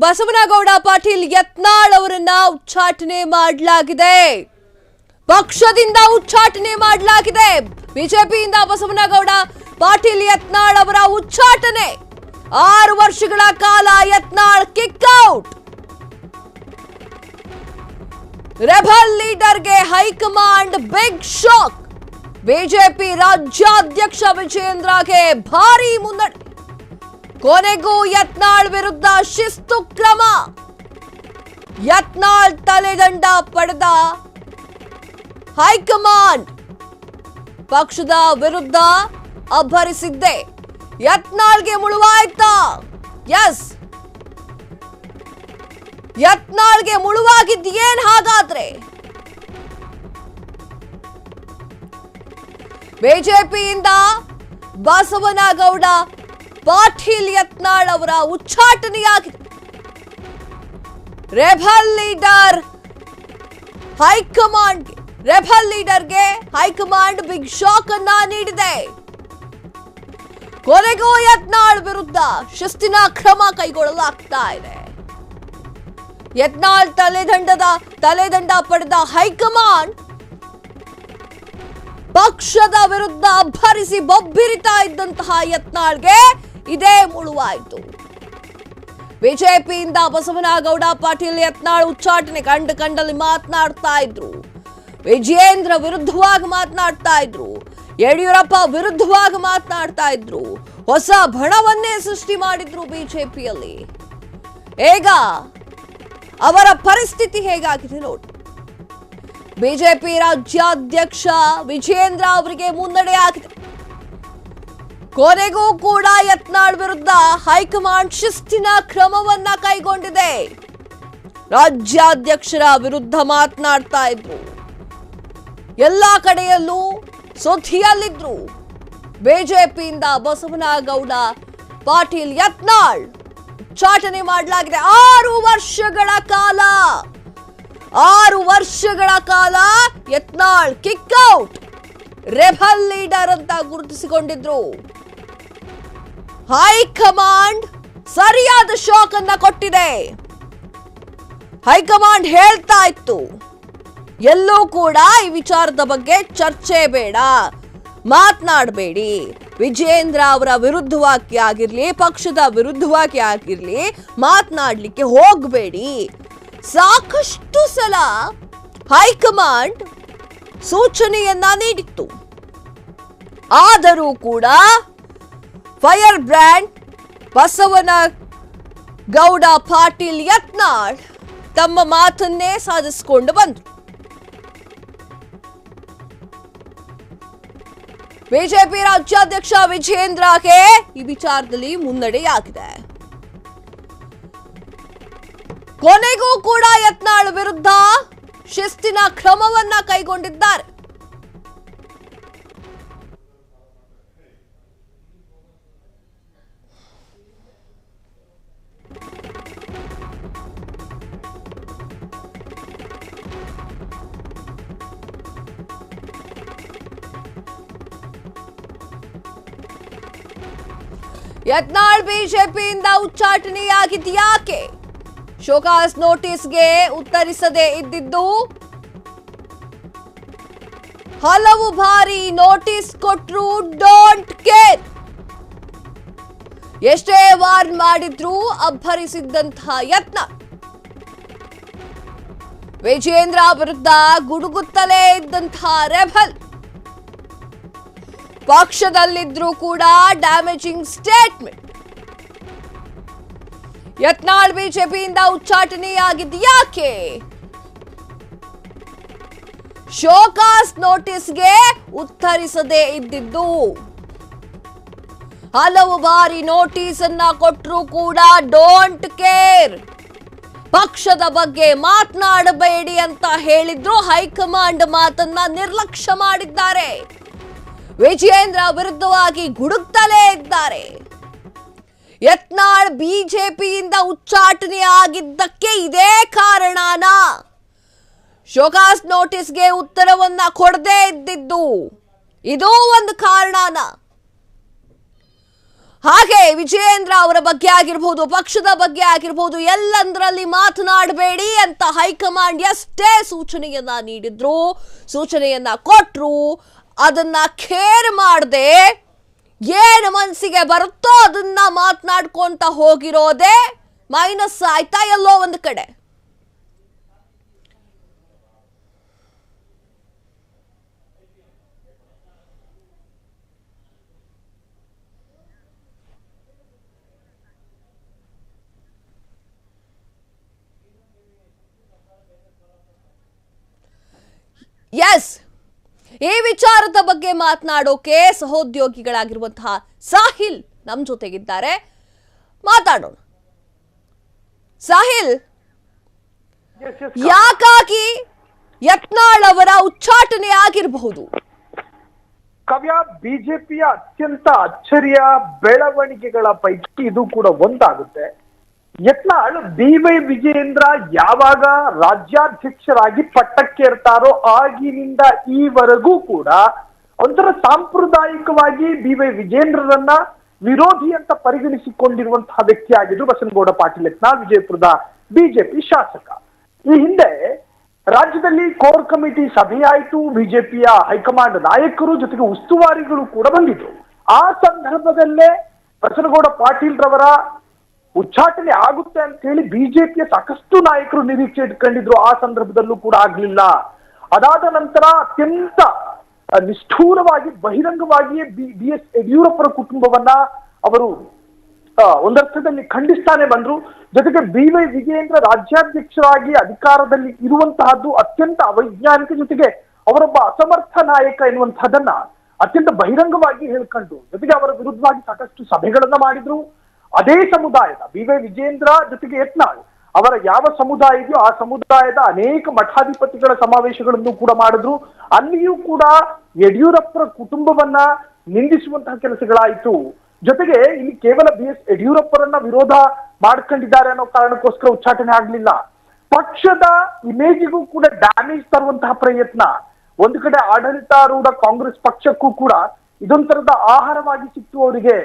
ಬಸವನಗೌಡ ಪಾಟೀಲ್ ಯತ್ನಾಳ್ ಅವರನ್ನ ಉಚ್ಚಾಟನೆ ಮಾಡಲಾಗಿದೆ. ಪಕ್ಷದಿಂದ ಉಚ್ಚಾಟನೆ ಮಾಡಲಾಗಿದೆ. ಬಿಜೆಪಿಯಿಂದ ಬಸವನಗೌಡ ಪಾಟೀಲ್ ಯತ್ನಾಳ್ ಅವರ ಉಚ್ಚಾಟನೆ. 6 ವರ್ಷಗಳ ಕಾಲ ಯತ್ನಾಳ್ ಕಿಕ್ ಔಟ್. ರೆಬಲ್ ಲೀಡರ್ಗೆ ಹೈಕಮಾಂಡ್ ಬಿಗ್ ಶಾಕ್. ಬಿಜೆಪಿ ರಾಜ್ಯಾಧ್ಯಕ್ಷ ವಿಜಯೇಂದ್ರಗೆ ಭಾರಿ ಮುನ್ನಡೆ. ಕೊನೆಗೂ ಯತ್ನಾಳ್ ವಿರುದ್ಧ ಶಿಸ್ತು ಕ್ರಮ. ಯತ್ನಾಳ್ ತಲೆದಂಡ ಪಡೆದ ಹೈಕಮಾಂಡ್. ಪಕ್ಷದ ವಿರುದ್ಧ ಅಬ್ಬರಿಸಿದ್ದೆ. ಯತ್ನಾಳ್ಗೆ ಮುಳುವಾಯ್ತಾ? ಎಸ್, ಯತ್ನಾಳ್ಗೆ ಮುಳುವಾಗಿದ್ದೇನ್ ಹಾಗಾದ್ರೆ? ಬಿಜೆಪಿಯಿಂದ ಬಸವನಗೌಡ ಪಾಟೀಲ್ ಯತ್ನಾಳ್ ಅವರ ಉಚ್ಚಾಟನೆಯಾಗಿದೆ. ರೆಬಲ್ ಲೀಡರ್ಗೆ ಹೈಕಮಾಂಡ್ ಬಿಗ್ ಶಾಕ್ ಅನ್ನ ನೀಡಿದೆ. ಕೊನೆಗೂ ಯತ್ನಾಳ್ ವಿರುದ್ಧ ಶಿಸ್ತಿನ ಕ್ರಮ ಕೈಗೊಳ್ಳಲಾಗ್ತಾ ಇದೆ. ಯತ್ನಾಳ್ ತಲೆದಂಡ ಪಡೆದ ಹೈಕಮಾಂಡ್ ಪಕ್ಷದ ವಿರುದ್ಧ ಅಬ್ಬರಿಸಿ ಬೊಬ್ಬಿರಿತಾ ಇದ್ದಂತಹ ಯತ್ನಾಳ್ಗೆ ಇದೇ ಮುಳುವಾಯಿತು. ಬಿಜೆಪಿಯಿಂದ ಬಸವನಗೌಡ ಪಾಟೀಲ್ ಯತ್ನಾಳ್ ಉಚ್ಚಾಟನೆ ಕಂಡಲ್ಲಿ ಮಾತನಾಡ್ತಾ ಇದ್ರು. ವಿಜಯೇಂದ್ರ ವಿರುದ್ಧವಾಗಿ ಮಾತನಾಡ್ತಾ ಇದ್ರು. ಯಡಿಯೂರಪ್ಪ ವಿರುದ್ಧವಾಗಿ ಮಾತನಾಡ್ತಾ ಇದ್ರು. ಹೊಸ ಬಣವನ್ನೇ ಸೃಷ್ಟಿ ಮಾಡಿದ್ರು ಬಿಜೆಪಿಯಲ್ಲಿ. ಈಗ ಅವರ ಪರಿಸ್ಥಿತಿ ಹೇಗಾಗಿದೆ ನೋಡಿ. ಬಿಜೆಪಿ ರಾಜ್ಯಾಧ್ಯಕ್ಷ ವಿಜಯೇಂದ್ರ ಅವರಿಗೆ ಮುನ್ನಡೆ ಆಗಿದೆ. ಕೊನೆಗೂ ಕೂಡ ಯತ್ನಾಳ್ ವಿರುದ್ಧ ಹೈಕಮಾಂಡ್ ಶಿಸ್ತಿನ ಕ್ರಮವನ್ನ ಕೈಗೊಂಡಿದೆ. ರಾಜ್ಯಾಧ್ಯಕ್ಷರ ವಿರುದ್ಧ ಮಾತನಾಡ್ತಾ ಇದ್ರು. ಎಲ್ಲಾ ಕಡೆಯಲ್ಲೂ ಸುದ್ದಿಯಲ್ಲಿದ್ರು. ಬಿಜೆಪಿಯಿಂದ ಬಸವನಗೌಡ ಪಾಟೀಲ್ ಯತ್ನಾಳ್ ಉಚ್ಚಾಟನೆ ಮಾಡಲಾಗಿದೆ. 6 ವರ್ಷಗಳ ಕಾಲ Yatnal kick out. Rebel leader ಅಂತ ಗುರುತಿಸಿಕೊಂಡಿದ್ರು. ಹೈಕಮಾಂಡ್ ಸರಿಯಾದ ಶಾಕ್ ಅನ್ನ ಕೊಟ್ಟಿದೆ. ಹೈಕಮಾಂಡ್ ಹೇಳ್ತಾ ಇತ್ತು, ಎಲ್ಲೂ ಕೂಡ ಈ ವಿಚಾರದ ಬಗ್ಗೆ ಚರ್ಚೆ ಬೇಡ, ಮಾತನಾಡಬೇಡಿ. ವಿಜಯೇಂದ್ರ ಅವರ ವಿರುದ್ಧವಾಗಿ ಆಗಿರ್ಲಿ, ಪಕ್ಷದ ವಿರುದ್ಧವಾಗಿ ಆಗಿರ್ಲಿ, ಮಾತನಾಡ್ಲಿಕ್ಕೆ ಹೋಗಬೇಡಿ. ಸಾಕಷ್ಟು ಸಲ ಹೈಕಮಾಂಡ್ ಸೂಚನೆಯನ್ನ ನೀಡಿತ್ತು. ಆದರೂ ಕೂಡ ಫೈರ್ ಬ್ರ್ಯಾಂಡ್ ಬಸವನಗೌಡ ಪಾಟೀಲ್ ಯತ್ನಾಳ್ ತಮ್ಮ ಮಾತನ್ನೇ ಸಾಧಿಸಿಕೊಂಡು ಬಂದರು. ಬಿಜೆಪಿ ರಾಜ್ಯಾಧ್ಯಕ್ಷ ವಿಜಯೇಂದ್ರಗೆ ಈ ವಿಚಾರದಲ್ಲಿ ಮುನ್ನಡೆಯಾಗಿದೆ. ಕೊನೆಗೂ ಕೂಡ ಯತ್ನಾಳ್ ವಿರುದ್ಧ ಶಿಸ್ತಿನ ಕ್ರಮವನ್ನ ಕೈಗೊಂಡಿದ್ದಾರೆ. ಯತ್ನಾಳ್ ಬಿಜೆಪಿಯಿಂದ ಉಚ್ಚಾಟನೆಯಾಗಿದ್ಯಾಕೆ? ಶೋಕಾಸ್ ನೋಟಿಸ್ಗೆ ಉತ್ತರಿಸದೆ ಇದ್ದಿದ್ದು. ಹಲವು ಬಾರಿ ನೋಟಿಸ್ ಕೊಟ್ರು, ಡೋಂಟ್ ಕೇರ್. ಎಷ್ಟೇ ವಾರ್ನ್ ಮಾಡಿದ್ರು ಅಬ್ಬರಿಸಿದ್ದಂತಹ ಯತ್ನಾಳ್ ವಿಜಯೇಂದ್ರ ವಿರುದ್ಧ ಗುಡುಗುತ್ತಲೇ ಇದ್ದಂತಹ ರೆಬಲ್. ಪಕ್ಷದಲ್ಲಿದ್ರೂ ಕೂಡ ಡ್ಯಾಮೇಜಿಂಗ್ ಸ್ಟೇಟ್ಮೆಂಟ್. ಯತ್ನಾಳ್ ಬಿಜೆಪಿಯಿಂದ ಉಚ್ಚಾಟನೆಯಾಗಿದ್ಯಾಕೆ? ಶೋಕಾಸ್ ನೋಟಿಸ್ಗೆ ಉತ್ತರಿಸದೇ ಇದ್ದಿದ್ದು. ಹಲವು ಬಾರಿ ನೋಟಿಸ್ ಅನ್ನ ಕೊಟ್ಟರು ಕೂಡ ಡೋಂಟ್ ಕೇರ್, ಪಕ್ಷದ ಬಗ್ಗೆ ಮಾತನಾಡಬೇಡಿ ಅಂತ ಹೇಳಿದ್ರು. ಹೈಕಮಾಂಡ್ ಮಾತನ್ನ ನಿರ್ಲಕ್ಷ್ಯ ಮಾಡಿದ್ದಾರೆ. ವಿಜಯೇಂದ್ರ ವಿರುದ್ಧವಾಗಿ ಗುಡುಕ್ತಲೇ ಇದ್ದಾರೆ. ಯತ್ನಾಳ್ ಬಿಜೆಪಿಯಿಂದ ಉಚ್ಚಾಟನೆ ಆಗಿದ್ದಕ್ಕೆ ಇದೇ ಕಾರಣನಾ? ಶೋಕಾಸ್ ನೋಟಿಸ್ಗೆ ಉತ್ತರವನ್ನ ಕೊಡದೇ ಇದ್ದಿದ್ದು ಇದು ಒಂದು ಕಾರಣನಾ? ಹಾಗೆ ವಿಜಯೇಂದ್ರ ಅವರ ಬಗ್ಗೆ ಆಗಿರಬಹುದು, ಪಕ್ಷದ ಬಗ್ಗೆ ಆಗಿರಬಹುದು, ಎಲ್ಲಂದ್ರಲ್ಲಿ ಮಾತನಾಡಬೇಡಿ ಅಂತ ಹೈಕಮಾಂಡ್ ಎಷ್ಟೇ ಸೂಚನೆಯನ್ನ ನೀಡಿದ್ರು, ಸೂಚನೆಯನ್ನ ಕೊಟ್ರು, ಅದನ್ನ ಕೇರ್ ಮಾಡದೆ ಏನು ಮನಸ್ಸಿಗೆ ಬರುತ್ತೋ ಅದನ್ನ ಮಾತನಾಡ್ಕೊಂತ ಹೋಗಿರೋದೇ ಮೈನಸ್ ಆಯ್ತಾ ಎಲ್ಲೋ ಒಂದು ಕಡೆ. ಎಸ್, ಈ ವಿಚಾರದ ಬಗ್ಗೆ ಮಾತನಾಡೋಕೆ ಸಹೋದ್ಯೋಗಿಗಳಾಗಿರುವಂತಹ ಸಾಹಿಲ್ ನಮ್ ಜೊತೆಗಿದ್ದಾರೆ, ಮಾತಾಡೋಣ. ಸಾಹಿಲ್, ಯಾಕಾಗಿ ಯತ್ನಾಳ್ ಅವರ ಉಚ್ಚಾಟನೆ ಆಗಿರಬಹುದು? ಕಾವ್ಯ, ಬಿಜೆಪಿಯ ಅತ್ಯಂತ ಅಚ್ಚರಿಯ ಬೆಳವಣಿಗೆಗಳ ಪೈಕಿ ಇದು ಕೂಡ ಒಂದಾಗುತ್ತೆ. ಯತ್ನಾಳ್ ಬಿ.ವೈ. ವಿಜಯೇಂದ್ರ ಯಾವಾಗ ರಾಜ್ಯಾಧ್ಯಕ್ಷರಾಗಿ ಪಟ್ಟಕ್ಕೇರ್ತಾರೋ ಆಗಿನಿಂದ ಈವರೆಗೂ ಕೂಡ ಒಂಥರ ಸಾಂಪ್ರದಾಯಿಕವಾಗಿ ಬಿ.ವೈ. ವಿಜಯೇಂದ್ರರನ್ನ ವಿರೋಧಿ ಅಂತ ಪರಿಗಣಿಸಿಕೊಂಡಿರುವಂತಹ ವ್ಯಕ್ತಿಯಾಗಿದ್ದು ಬಸನಗೌಡ ಪಾಟೀಲ್ ಯತ್ನಾಳ್, ವಿಜಯಪುರದ ಬಿಜೆಪಿ ಶಾಸಕ. ಈ ಹಿಂದೆ ರಾಜ್ಯದಲ್ಲಿ ಕೋರ್ ಕಮಿಟಿ ಸಭೆಯಾಯಿತು, ಬಿಜೆಪಿಯ ಹೈಕಮಾಂಡ್ ನಾಯಕರು ಜೊತೆಗೆ ಉಸ್ತುವಾರಿಗಳು ಕೂಡ ಬಂದಿದ್ರು. ಆ ಸಂದರ್ಭದಲ್ಲೇ ಬಸನಗೌಡ ಪಾಟೀಲ್ ರವರ ಉಚ್ಚಾಟನೆ ಆಗುತ್ತೆ ಅಂತ ಹೇಳಿ ಬಿಜೆಪಿಯ ಸಾಕಷ್ಟು ನಾಯಕರು ನಿರೀಕ್ಷೆ ಇಟ್ಕೊಂಡಿದ್ರು. ಆ ಸಂದರ್ಭದಲ್ಲೂ ಕೂಡ ಆಗ್ಲಿಲ್ಲ. ಅದಾದ ನಂತರ ಅತ್ಯಂತ ನಿಷ್ಠೂರವಾಗಿ ಬಹಿರಂಗವಾಗಿಯೇ ಬಿ.ಎಸ್. ಯಡಿಯೂರಪ್ಪರ ಕುಟುಂಬವನ್ನ ಅವರು ಒಂದರ್ಥದಲ್ಲಿ ಖಂಡಿಸ್ತಾನೆ ಬಂದ್ರು. ಜೊತೆಗೆ ಬಿ.ವೈ. ವಿಜಯೇಂದ್ರ ರಾಜ್ಯಾಧ್ಯಕ್ಷರಾಗಿ ಅಧಿಕಾರದಲ್ಲಿ ಇರುವಂತಹದ್ದು ಅತ್ಯಂತ ಅವೈಜ್ಞಾನಿಕ, ಜೊತೆಗೆ ಅವರೊಬ್ಬ ಅಸಮರ್ಥ ನಾಯಕ ಎನ್ನುವಂತಹದನ್ನ ಅತ್ಯಂತ ಬಹಿರಂಗವಾಗಿ ಹೇಳ್ಕೊಂಡು ಜೊತೆಗೆ ಅವರ ವಿರುದ್ಧವಾಗಿ ಸಾಕಷ್ಟು ಸಭೆಗಳನ್ನ ಮಾಡಿದ್ರು. ಅದೇ ಸಮುದಾಯದ ಬಿ.ವೈ. ವಿಜಯೇಂದ್ರ ಜೊತೆಗೆ ಯತ್ನಾಳ್ ಅವರ ಯಾವ ಸಮುದಾಯ ಇದೆಯೋ ಆ ಸಮುದಾಯದ ಅನೇಕ ಮಠಾಧಿಪತಿಗಳ ಸಮಾವೇಶಗಳನ್ನು ಕೂಡ ಮಾಡಿದ್ರು. ಅಲ್ಲಿಯೂ ಕೂಡ ಯಡಿಯೂರಪ್ಪರ ಕುಟುಂಬವನ್ನ ನಿಂದಿಸುವಂತಹ ಕೆಲಸಗಳಾಯಿತು. ಜೊತೆಗೆ ಇಲ್ಲಿ ಕೇವಲ ಬಿ.ಎಸ್. ಯಡಿಯೂರಪ್ಪರನ್ನ ವಿರೋಧ ಮಾಡ್ಕೊಂಡಿದ್ದಾರೆ ಅನ್ನೋ ಕಾರಣಕ್ಕೋಸ್ಕರ ಉಚ್ಚಾಟನೆ ಆಗ್ಲಿಲ್ಲ. ಪಕ್ಷದ ಇಮೇಜಿಗೂ ಕೂಡ ಡ್ಯಾಮೇಜ್ ತರುವಂತಹ ಪ್ರಯತ್ನ. ಒಂದು ಕಡೆ ಆಡಳಿತಾರೂಢ ಕಾಂಗ್ರೆಸ್ ಪಕ್ಷಕ್ಕೂ ಕೂಡ ಇದೊಂಥರದ ಆಹಾರವಾಗಿ ಸಿಕ್ತು ಅವರಿಗೆ.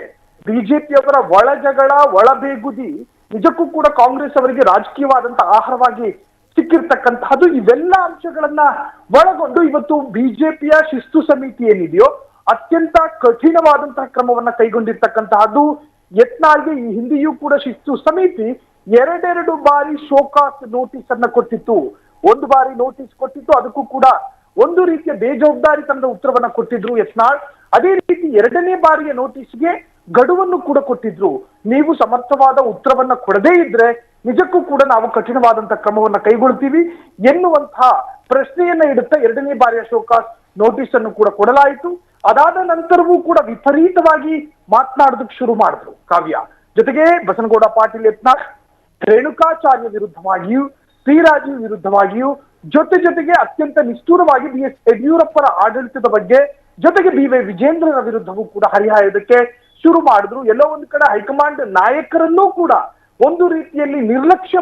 ಬಿಜೆಪಿಯವರ ಒಳ ಜಗಳ, ಒಳಬೇಗುದಿ ನಿಜಕ್ಕೂ ಕೂಡ ಕಾಂಗ್ರೆಸ್ ಅವರಿಗೆ ರಾಜಕೀಯವಾದಂತಹ ಆಹಾರವಾಗಿ ಸಿಕ್ಕಿರ್ತಕ್ಕಂತಹದ್ದು. ಇವೆಲ್ಲ ಅಂಶಗಳನ್ನ ಒಳಗೊಂಡು ಇವತ್ತು ಬಿಜೆಪಿಯ ಶಿಸ್ತು ಸಮಿತಿ ಏನಿದೆಯೋ ಅತ್ಯಂತ ಕಠಿಣವಾದಂತಹ ಕ್ರಮವನ್ನ ಕೈಗೊಂಡಿರ್ತಕ್ಕಂತಹದ್ದು. ಯತ್ನಾಳ್ಗೆ ಈ ಹಿಂದೆಯೂ ಕೂಡ ಶಿಸ್ತು ಸಮಿತಿ ಎರಡೆರಡು ಬಾರಿ ಶೋಕಾಸ್ ನೋಟಿಸ್ ಅನ್ನ ಕೊಟ್ಟಿತ್ತು. ಒಂದು ಬಾರಿ ನೋಟಿಸ್ ಕೊಟ್ಟಿತ್ತು, ಅದಕ್ಕೂ ಕೂಡ ಒಂದು ರೀತಿಯ ಬೇಜವಾಬ್ದಾರಿತನದ ಉತ್ತರವನ್ನ ಕೊಟ್ಟಿದ್ರು ಯತ್ನಾಳ್. ಅದೇ ರೀತಿ ಎರಡನೇ ಬಾರಿಯ ನೋಟಿಸ್ಗೆ ಗಡುವನ್ನು ಕೂಡ ಕೊಟ್ಟಿದ್ರು. ನೀವು ಸಮರ್ಥವಾದ ಉತ್ತರವನ್ನ ಕೊಡದೇ ಇದ್ರೆ ನಿಜಕ್ಕೂ ಕೂಡ ನಾವು ಕಠಿಣವಾದಂತಹ ಕ್ರಮವನ್ನ ಕೈಗೊಳ್ತೀವಿ ಎನ್ನುವಂತಹ ಪ್ರಶ್ನೆಯನ್ನ ಇಡುತ್ತಾ ಎರಡನೇ ಬಾರಿಯ ಶೋಕಾಸ್ ನೋಟಿಸ್ ಅನ್ನು ಕೂಡ ಕೊಡಲಾಯಿತು. ಅದಾದ ನಂತರವೂ ಕೂಡ ವಿಪರೀತವಾಗಿ ಮಾತನಾಡೋದಕ್ಕೆ ಶುರು ಮಾಡಿದ್ರು ಕಾವ್ಯ. ಜೊತೆಗೆ ಬಸನಗೌಡ ಪಾಟೀಲ್ ಯತ್ನಾಳ್ ರೇಣುಕಾಚಾರ್ಯ ವಿರುದ್ಧವಾಗಿಯೂ, ಪಿ ರಾಜೀವ್ ವಿರುದ್ಧವಾಗಿಯೂ, ಜೊತೆಗೆ ಅತ್ಯಂತ ನಿಷ್ಠೂರವಾಗಿ ಬಿ.ಎಸ್. ಯಡಿಯೂರಪ್ಪರ ಆಡಳಿತದ ಬಗ್ಗೆ, ಜೊತೆಗೆ ಬಿ.ವೈ. ವಿಜಯೇಂದ್ರರ ವಿರುದ್ಧವೂ ಕೂಡ ಹರಿಹಾಯೋದಕ್ಕೆ ಶುರು ಮಾಡಿದ್ರು. ಎಲ್ಲೋ ಒಂದು ಕಡೆ ಹೈಕಮಾಂಡ್ ನಾಯಕರನ್ನೂ ಕೂಡ ಒಂದು ರೀತಿಯಲ್ಲಿ ನಿರ್ಲಕ್ಷ್ಯ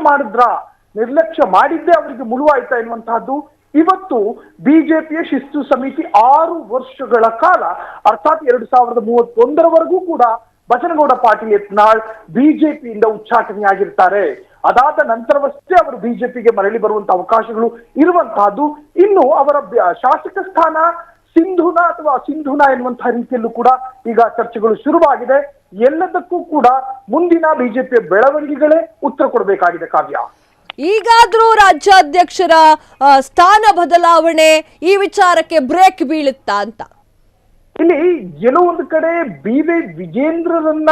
ಮಾಡಿದ್ದೇ ಅವರಿಗೆ ಮುಳುವಾಯ್ತಾ ಎನ್ನುವಂತಹದ್ದು. ಇವತ್ತು ಬಿಜೆಪಿಯ ಶಿಸ್ತು ಸಮಿತಿ 6 ವರ್ಷಗಳ ಕಾಲ ಅರ್ಥಾತ್ 2031ರವರೆಗೂ ಕೂಡ ಬಸನಗೌಡ ಪಾಟೀಲ್ ಯತ್ನಾಳ್ ಬಿಜೆಪಿಯಿಂದ ಉಚ್ಚಾಟನೆಯಾಗಿರ್ತಾರೆ. ಅದಾದ ನಂತರವಷ್ಟೇ ಅವರು ಬಿಜೆಪಿಗೆ ಮರಳಿ ಬರುವಂತಹ ಅವಕಾಶಗಳು ಇರುವಂತಹದ್ದು. ಇನ್ನು ಅವರ ಶಾಸಕ ಸ್ಥಾನ ಸಿಂಧುನಾ ಅಥವಾ ಸಿಂಧುನಾ ಎನ್ನುವಂತಹ ರೀತಿಯಲ್ಲೂ ಕೂಡ ಈಗ ಚರ್ಚೆಗಳು ಶುರುವಾಗಿದೆ. ಎಲ್ಲದಕ್ಕೂ ಕೂಡ ಮುಂದಿನ ಬಿಜೆಪಿಯ ಬೆಳವಣಿಗೆಗಳೇ ಉತ್ತರ ಕೊಡಬೇಕಾಗಿದೆ ಕಾವ್ಯ. ಈಗಾದ್ರೂ ರಾಜ್ಯಾಧ್ಯಕ್ಷರ ಸ್ಥಾನ ಬದಲಾವಣೆ ಈ ವಿಚಾರಕ್ಕೆ ಬ್ರೇಕ್ ಬೀಳುತ್ತಾ ಅಂತ? ಇಲ್ಲಿ ಎಲ್ಲೋ ಒಂದು ಕಡೆ ಬಿ.ವೈ. ವಿಜೇಂದ್ರರನ್ನ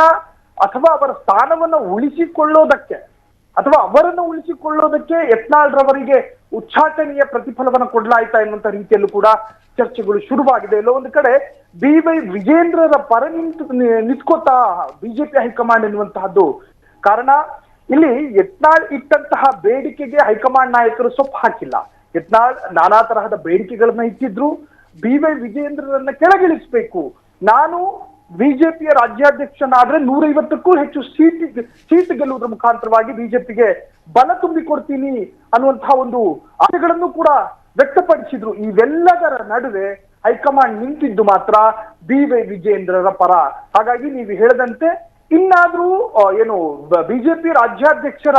ಅಥವಾ ಅವರ ಸ್ಥಾನವನ್ನ ಉಳಿಸಿಕೊಳ್ಳೋದಕ್ಕೆ ಅಥವಾ ಅವರನ್ನು ಉಳಿಸಿಕೊಳ್ಳೋದಕ್ಕೆ ಯತ್ನಾಳ್ ರವರಿಗೆ ಉಚ್ಚಾಟನೆಯ ಪ್ರತಿಫಲವನ್ನು ಕೊಡಲಾಯ್ತಾ ಎನ್ನುವಂತ ರೀತಿಯಲ್ಲೂ ಕೂಡ ಚರ್ಚೆಗಳು ಶುರುವಾಗಿದೆ. ಎಲ್ಲೋ ಒಂದು ಕಡೆ ಬಿ.ವೈ. ವಿಜೇಂದ್ರರ ಪರ ನಿಂತ್ಕೋತಾ ಬಿಜೆಪಿ ಹೈಕಮಾಂಡ್ ಎನ್ನುವಂತಹದ್ದು. ಕಾರಣ ಇಲ್ಲಿ ಯತ್ನಾಳ್ ಇಟ್ಟಂತಹ ಬೇಡಿಕೆಗೆ ಹೈಕಮಾಂಡ್ ನಾಯಕರು ಸೊಪ್ಪು ಹಾಕಿಲ್ಲ. ಯತ್ನಾಳ್ ನಾನಾ ತರಹದ ಬೇಡಿಕೆಗಳನ್ನ ಇಟ್ಟಿದ್ರು. ಬಿ.ವೈ. ವಿಜೇಂದ್ರರನ್ನ ಕೆಳಗಿಳಿಸಬೇಕು, ನಾನು ಬಿಜೆಪಿಯ ರಾಜ್ಯಾಧ್ಯಕ್ಷನಾದ್ರೆ 150ಕ್ಕೂ ಹೆಚ್ಚು ಸೀಟ್ ಗೆಲ್ಲುವುದರ ಮುಖಾಂತರವಾಗಿ ಬಿಜೆಪಿಗೆ ಬಲ ತುಂಬಿಕೊಡ್ತೀನಿ ಅನ್ನುವಂತಹ ಒಂದು ಆಶೆಗಳನ್ನು ಕೂಡ ವ್ಯಕ್ತಪಡಿಸಿದ್ರು. ಇವೆಲ್ಲದರ ನಡುವೆ ಹೈಕಮಾಂಡ್ ನಿಂತಿದ್ದು ಮಾತ್ರ ಬಿ.ವೈ. ವಿಜೇಂದ್ರರ ಪರ. ಹಾಗಾಗಿ ನೀವು ಹೇಳದಂತೆ ಇನ್ನಾದ್ರೂ ಏನು ಬಿಜೆಪಿ ರಾಜ್ಯಾಧ್ಯಕ್ಷರ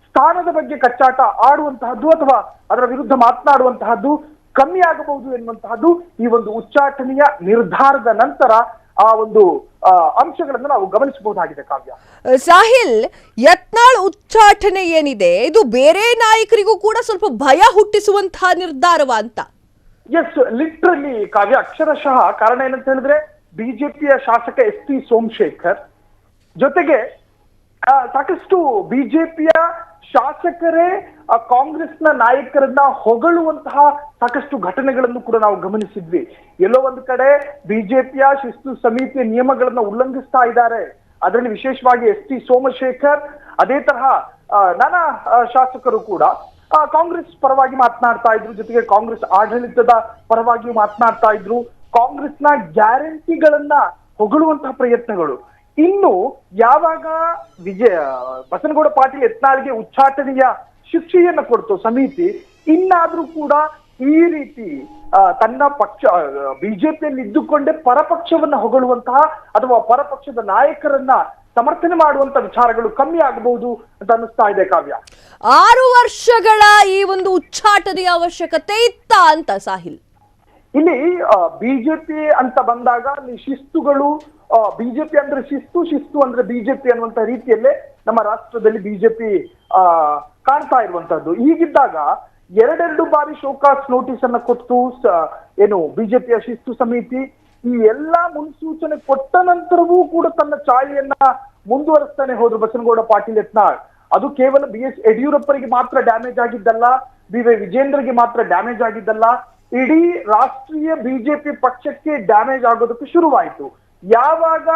ಸ್ಥಾನದ ಬಗ್ಗೆ ಕಚ್ಚಾಟ ಆಡುವಂತಹದ್ದು ಅಥವಾ ಅದರ ವಿರುದ್ಧ ಮಾತನಾಡುವಂತಹದ್ದು ಕಮ್ಮಿ ಆಗಬಹುದು ಎನ್ನುವಂತಹದ್ದು ಈ ಒಂದು ಉಚ್ಚಾಟನೆಯ ನಿರ್ಧಾರದ ನಂತರ ಆ ಒಂದು ಅಂಶಗಳನ್ನು ನಾವು ಗಮನಿಸಬಹುದಾಗಿದೆ. ಕಾವ್ಯ, ಸಾಹಿಲ್, ಯತ್ನಾಳ್ ಉಚ್ಚಾಟನೆ ಏನಿದೆ ಇದು ಬೇರೆ ನಾಯಕರಿಗೂ ಕೂಡ ಸ್ವಲ್ಪ ಭಯ ಹುಟ್ಟಿಸುವಂತಹ ನಿರ್ಧಾರವ ಅಂತ? ಎಸ್, ಲಿಟ್ರಲಿ ಕಾವ್ಯ, ಅಕ್ಷರಶಃ. ಕಾರಣ ಏನಂತ ಹೇಳಿದ್ರೆ ಬಿಜೆಪಿಯ ಶಾಸಕ SP ಸೋಮಶೇಖರ್ ಜೊತೆಗೆ ಸಾಕಷ್ಟು ಬಿಜೆಪಿಯ ಶಾಸಕರೇ ಕಾಂಗ್ರೆಸ್ನ ನಾಯಕರನ್ನ ಹೊಗಳುವಂತಹ ಸಾಕಷ್ಟು ಘಟನೆಗಳನ್ನು ಕೂಡ ನಾವು ಗಮನಿಸಿದ್ವಿ. ಎಲ್ಲೋ ಒಂದು ಕಡೆ ಬಿಜೆಪಿಯ ಶಿಸ್ತು ಸಮಿತಿಯ ನಿಯಮಗಳನ್ನ ಉಲ್ಲಂಘಿಸ್ತಾ ಇದ್ದಾರೆ. ಅದರಲ್ಲಿ ವಿಶೇಷವಾಗಿ SP ಸೋಮಶೇಖರ್, ಅದೇ ತರಹ ನಾನಾ ಶಾಸಕರು ಕೂಡ ಕಾಂಗ್ರೆಸ್ ಪರವಾಗಿ ಮಾತನಾಡ್ತಾ ಇದ್ರು, ಜೊತೆಗೆ ಕಾಂಗ್ರೆಸ್ ಆಡಳಿತದ ಪರವಾಗಿ ಮಾತನಾಡ್ತಾ ಇದ್ರು. ಕಾಂಗ್ರೆಸ್ನ ಗ್ಯಾರಂಟಿಗಳನ್ನ ಹೊಗಳುವಂತಹ ಪ್ರಯತ್ನಗಳು. ಇನ್ನು ಯಾವಾಗ ಬಸನಗೌಡ ಪಾಟೀಲ್ ಯತ್ನಾಳ್ಗೆ ಉಚ್ಚಾಟನೆಯ ಶಿಕ್ಷೆಯನ್ನ ಕೊಡ್ತು ಸಮಿತಿ, ಇನ್ನಾದ್ರೂ ಕೂಡ ಈ ರೀತಿ ತನ್ನ ಪಕ್ಷ ಬಿಜೆಪಿಯಲ್ಲಿ ಇದ್ದುಕೊಂಡೇ ಪರಪಕ್ಷವನ್ನ ಹೊಗಳುವಂತಹ ಅಥವಾ ಪರಪಕ್ಷದ ನಾಯಕರನ್ನ ಸಮರ್ಥನೆ ಮಾಡುವಂತ ವಿಚಾರಗಳು ಕಮ್ಮಿ ಆಗಬಹುದು ಅಂತ ಅನಿಸ್ತಾ ಇದೆ. ಕಾವ್ಯ, 6 ವರ್ಷಗಳ ಈ ಒಂದು ಉಚ್ಚಾಟನೆಯ ಅವಶ್ಯಕತೆ ಇತ್ತ ಅಂತ ಸಾಹಿಲ್? ಇಲ್ಲಿ ಬಿಜೆಪಿ ಅಂತ ಬಂದಾಗ ಅಲ್ಲಿ ಶಿಸ್ತುಗಳು, ಬಿಜೆಪಿ ಅಂದ್ರೆ ಶಿಸ್ತು ಅಂದ್ರೆ ಬಿಜೆಪಿ ಅನ್ನುವಂತ ರೀತಿಯಲ್ಲೇ ನಮ್ಮ ರಾಷ್ಟ್ರದಲ್ಲಿ ಬಿಜೆಪಿ ಕಾಣ್ತಾ ಇರುವಂತದ್ದು. ಹೀಗಿದ್ದಾಗ 2 ಬಾರಿ ಶೋಕಾಸ್ ನೋಟಿಸ್ ಅನ್ನ ಕೊಟ್ಟು ಏನು ಬಿಜೆಪಿಯ ಶಿಸ್ತು ಸಮಿತಿ ಈ ಎಲ್ಲಾ ಮುನ್ಸೂಚನೆ ಕೊಟ್ಟ ನಂತರವೂ ಕೂಡ ತನ್ನ ಚಾಳಿಯನ್ನ ಮುಂದುವರಿಸ್ತಾನೆ ಹೋದ್ರು ಬಸನಗೌಡ ಪಾಟೀಲ್ ಯತ್ನಾಳ್. ಅದು ಕೇವಲ BS ಯಡಿಯೂರಪ್ಪರಿಗೆ ಮಾತ್ರ ಡ್ಯಾಮೇಜ್ ಆಗಿದ್ದಲ್ಲ, BY ವಿಜೇಂದ್ರಗೆ ಮಾತ್ರ ಡ್ಯಾಮೇಜ್ ಆಗಿದ್ದಲ್ಲ, ಇಡೀ ರಾಷ್ಟ್ರೀಯ ಬಿಜೆಪಿ ಪಕ್ಷಕ್ಕೆ ಡ್ಯಾಮೇಜ್ ಆಗೋದಕ್ಕೆ ಶುರುವಾಯಿತು. ಯಾವಾಗ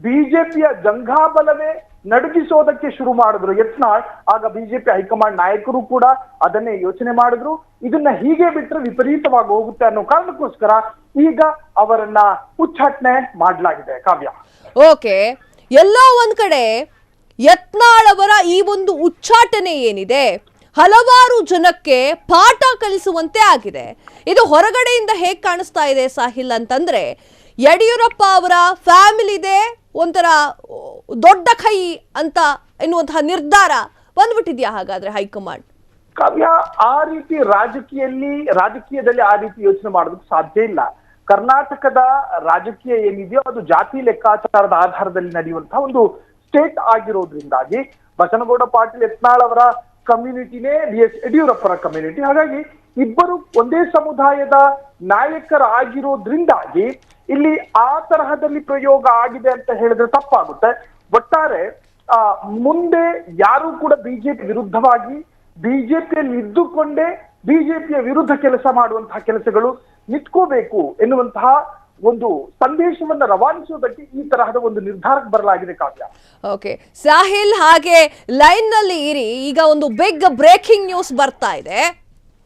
ಬಿಜೆಪಿಯ ಜಂಘಾಬಲವೇ ನಡುಗಿಸೋದಕ್ಕೆ ಶುರು ಮಾಡಿದ್ರು ಯತ್ನಾಳ್, ಆಗ ಬಿಜೆಪಿ ಹೈಕಮಾಂಡ್ ನಾಯಕರು ಕೂಡ ಅದನ್ನೇ ಯೋಚನೆ ಮಾಡಿದ್ರು. ಇದನ್ನ ಹೀಗೆ ಬಿಟ್ಟರೆ ವಿಪರೀತವಾಗಿ ಹೋಗುತ್ತೆ ಅನ್ನೋ ಕಾರಣಕ್ಕೋಸ್ಕರ ಈಗ ಅವರನ್ನ ಉಚ್ಚಾಟನೆ ಮಾಡಲಾಗಿದೆ. ಕಾವ್ಯ, ಓಕೆ, ಎಲ್ಲೋ ಒಂದ್ ಕಡೆ ಯತ್ನಾಳ್ ಅವರ ಈ ಒಂದು ಉಚ್ಚಾಟನೆ ಏನಿದೆ ಹಲವಾರು ಜನಕ್ಕೆ ಪಾಠ ಕಲಿಸುವಂತೆ ಆಗಿದೆ. ಇದು ಹೊರಗಡೆಯಿಂದ ಹೇಗ್ ಕಾಣಿಸ್ತಾ ಇದೆ ಸಾಹಿಲ್ ಅಂತಂದ್ರೆ, ಯಡಿಯೂರಪ್ಪ ಅವರ ಫ್ಯಾಮಿಲಿದೆ ಒಂಥರ ದೊಡ್ಡ ಕೈ ಅಂತ ಎನ್ನುವಂತಹ ನಿರ್ಧಾರ ಬಂದ್ಬಿಟ್ಟಿದ್ಯಾ ಹಾಗಾದ್ರೆ ಹೈಕಮಾಂಡ್? ಕಾವ್ಯ, ಆ ರೀತಿ ರಾಜಕೀಯದಲ್ಲಿ ಆ ರೀತಿ ಯೋಚನೆ ಮಾಡೋದಕ್ಕೆ ಸಾಧ್ಯ ಇಲ್ಲ. ಕರ್ನಾಟಕದ ರಾಜಕೀಯ ಏನಿದೆಯೋ ಅದು ಜಾತಿ ಲೆಕ್ಕಾಚಾರದ ಆಧಾರದಲ್ಲಿ ನಡೆಯುವಂತಹ ಒಂದು ಸ್ಟೇಟ್ ಆಗಿರೋದ್ರಿಂದಾಗಿ ಬಸನಗೌಡ ಪಾಟೀಲ್ ಯತ್ನಾಳ್ ಅವರ ಕಮ್ಯುನಿಟಿನೇ BS ಯಡಿಯೂರಪ್ಪರ ಕಮ್ಯುನಿಟಿ. ಹಾಗಾಗಿ ಇಬ್ಬರು ಒಂದೇ ಸಮುದಾಯದ ನಾಯಕರಾಗಿರೋದ್ರಿಂದಾಗಿ ಇಲ್ಲಿ ಆ ತರಹದಲ್ಲಿ ಪ್ರಯೋಗ ಆಗಿದೆ ಅಂತ ಹೇಳಿದ್ರೆ ತಪ್ಪಾಗುತ್ತೆ. ಒಟ್ಟಾರೆ ಮುಂದೆ ಯಾರು ಕೂಡ ಬಿಜೆಪಿ ವಿರುದ್ಧವಾಗಿ ಬಿಜೆಪಿಯಲ್ಲಿ ಇದ್ದುಕೊಂಡೇ ಬಿಜೆಪಿಯ ವಿರುದ್ಧ ಕೆಲಸ ಮಾಡುವಂತಹ ಕೆಲಸಗಳು ನಿಂತ್ಕೋಬೇಕು ಎನ್ನುವಂತಹ ಒಂದು ಸಂದೇಶವನ್ನ ರವಾನಿಸುವುದಕ್ಕೆ ಈ ತರಹದ ಒಂದು ನಿರ್ಧಾರಕ್ಕೆ ಬರಲಾಗಿದೆ. ಕಾವ್ಯ, ಓಕೆ ಸಾಹಿಲ್, ಹಾಗೆ ಲೈನ್ ನಲ್ಲಿ ಇರಿ. ಈಗ ಒಂದು ಬಿಗ್ ಬ್ರೇಕಿಂಗ್ ನ್ಯೂಸ್ ಬರ್ತಾ ಇದೆ.